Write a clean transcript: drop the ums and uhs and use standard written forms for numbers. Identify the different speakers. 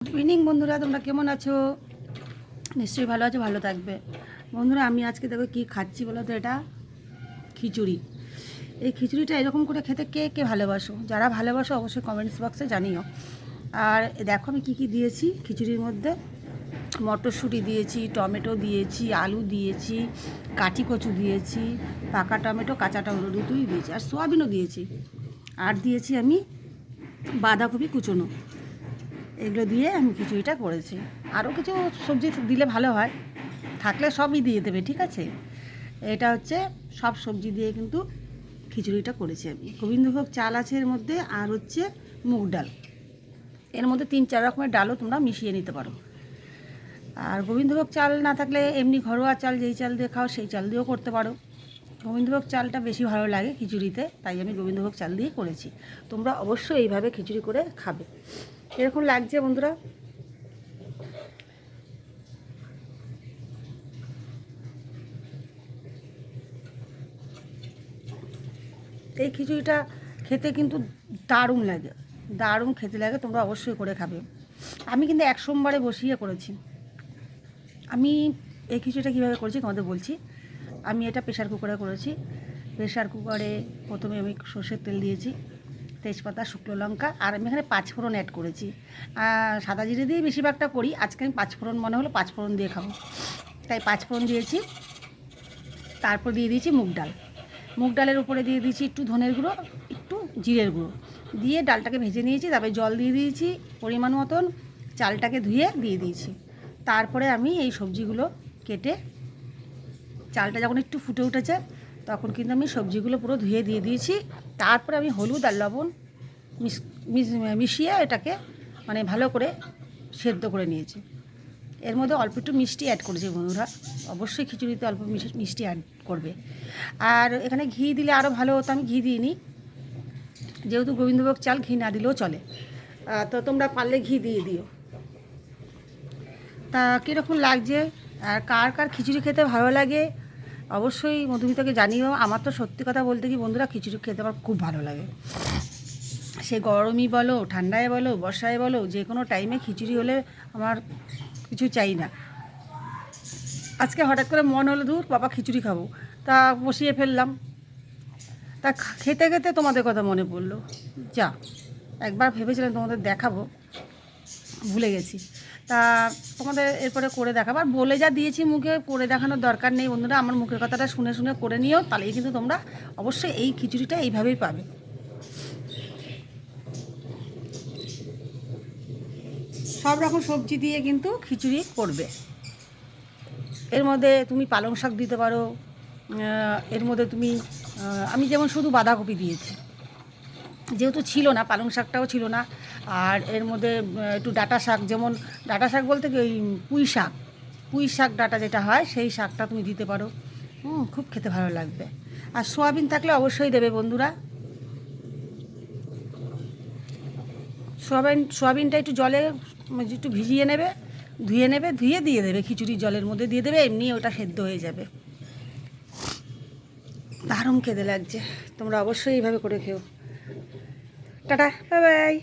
Speaker 1: Good evening বন্ধুরা, তোমরা কেমন আছো? নিশ্চয়ই ভালো আছো, ভালো থাকবে। বন্ধুরা, আমি আজকে দেখো কি খাচ্ছি বলো তো। এটা খিচুড়ি। এই খিচুড়িটা এরকম করে খেতে কে কে ভালোবাসো? যারা ভালোবাসো অবশ্যই কমেন্টস বক্সে জানিও। আর দেখো আমি কি কি দিয়েছি খিচুড়ির মধ্যে। মটরশুঁটি দিয়েছি, টমেটো দিয়েছি, আলু দিয়েছি, কাঠি কচু দিয়েছি, পাকা টমেটো, কাঁচা টমেটো দুটোই দিয়েছি, আর সোয়াবিনও দিয়েছি। আর দিয়েছি আমি বাঁধাকপি কুচোনো। এগুলো দিয়ে আমি খিচুড়িটা করেছি। আরও কিছু সবজি দিলে ভালো হয়, থাকলে সবই দিয়ে দেবে, ঠিক আছে। এটা হচ্ছে সব সবজি দিয়ে কিন্তু খিচুড়িটা করেছি আমি। গোবিন্দভোগ চাল আছে এর মধ্যে, আর হচ্ছে মুগ ডাল। এর মধ্যে 3-4 রকমের ডালও তোমরা মিশিয়ে নিতে পারো। আর গোবিন্দভোগ চাল না থাকলে এমনি ঘরোয়া চাল, যেই চাল দিয়ে খাও সেই চাল দিয়েও করতে পারো। গোবিন্দভোগ চালটা বেশি ভালো লাগে খিচুড়িতে, তাই আমি গোবিন্দভোগ চাল দিয়ে করেছি। তোমরা অবশ্যই এইভাবে খিচুড়ি করে খাবে। এরকম লাগছে বন্ধুরা। এই খিচুড়িটা খেতে কিন্তু দারুণ লাগে, দারুণ খেতে লাগে। তোমরা অবশ্যই করে খাবে। আমি কিন্তু এক সোমবারে বসিয়ে করেছি। আমি এই খিচুড়িটা কীভাবে করেছি তোমাদের বলছি। আমি এটা প্রেশার কুকারে করেছি। প্রেশার কুকারে প্রথমে আমি সর্ষের তেল দিয়েছি, তেজপাতা, শুকনো লঙ্কা, আর আমি এখানে পাঁচফোড়ন অ্যাড করেছি। সাদা জিরে দিয়ে বেশিরভাগটা করি, আজকে আমি পাঁচফোড়ন মনে হলো পাঁচফোড়ন দিয়ে খাবো, তাই পাঁচফোড়ন দিয়েছি। তারপর দিয়ে দিয়েছি মুগ ডাল। মুগ ডালের উপরে দিয়ে দিয়েছি একটু ধনের গুঁড়ো, একটু জিরের গুঁড়ো দিয়ে ডালটাকে ভেজে নিয়েছি। তারপরে জল দিয়ে দিয়েছি পরিমাণ মতন, চালটাকে ধুয়ে দিয়ে দিয়েছি। তারপরে আমি এই সবজিগুলো কেটে, চালটা যখন একটু ফুটে উঠেছে তখন কিন্তু আমি সবজিগুলো পুরো ধুয়ে দিয়ে দিয়েছি। তারপরে আমি হলুদ আর লবণ মিশিয়ে এটাকে মানে ভালো করে সেদ্ধ করে নিয়েছি। এর মধ্যে অল্প একটু মিষ্টি অ্যাড করেছি বন্ধুরা, অবশ্যই খিচুড়িতে অল্প মিষ্টি অ্যাড করবে। আর এখানে ঘি দিলে আরও ভালো হতো, আমি ঘি দিইনি, যেহেতু গোবিন্দভোগ চাল ঘি না দিলেও চলে। তো তোমরা পারলে ঘি দিয়ে দিও। তা কীরকম লাগছে আর কার কার খিচুড়ি খেতে ভালো লাগে অবশ্যই মধুমিতাকে জানিও। আমার তো সত্যি কথা বলতে কি বন্ধুরা, খিচুড়ি খেতে আমার খুব ভালো লাগে। সে গরমই বলো, ঠান্ডায় বলো, বর্ষায় বলো, যে কোনো টাইমে খিচুড়ি হলে আমার কিছু চাই না। আজকে হঠাৎ করে মন হলো দূর বাবা খিচুড়ি খাবো, তা বসিয়ে ফেললাম। তা খেতে খেতে তোমাদের কথা মনে পড়লো। যা, একবার ভেবেছিলাম তোমাদের দেখাবো, ভুলে গেছি। তা তোমাদের এরপরে করে দেখাবো। আর বলে যা দিয়েছি মুখে, করে দেখানোর দরকার নেই বন্ধুরা। আমার মুখের কথাটা শুনে শুনে করে নিও, তাহলেই কিন্তু তোমরা অবশ্যই এই খিচুড়িটা এইভাবেই পাবে। সব রকম সবজি দিয়ে কিন্তু খিচুড়ি করবে। এর মধ্যে তুমি পালং শাক দিতে পারো, এর মধ্যে তুমি আমি যেমন শুধু বাঁধাকপি দিয়েছি, যেহেতু ছিল না, পালং শাকটাও ছিল না। আর এর মধ্যে একটু ডাঁটা শাক, যেমন ডাঁটা শাক বলতে কি ওই পুঁই শাক ডাঁটা যেটা হয় সেই শাকটা তুমি দিতে পারো। খুব খেতে ভালো লাগবে। আর সোয়াবিন থাকলে অবশ্যই দেবে বন্ধুরা। সোয়াবিনটা একটু জলে একটু ভিজিয়ে নেবে, ধুয়ে দিয়ে দেবে খিচুড়ির জলের মধ্যে দিয়ে দেবে, এমনি ওটা সেদ্ধ হয়ে যাবে। দারুণ খেতে লাগছে, তোমরা অবশ্যই এইভাবে করে খেও। Tata, bye bye.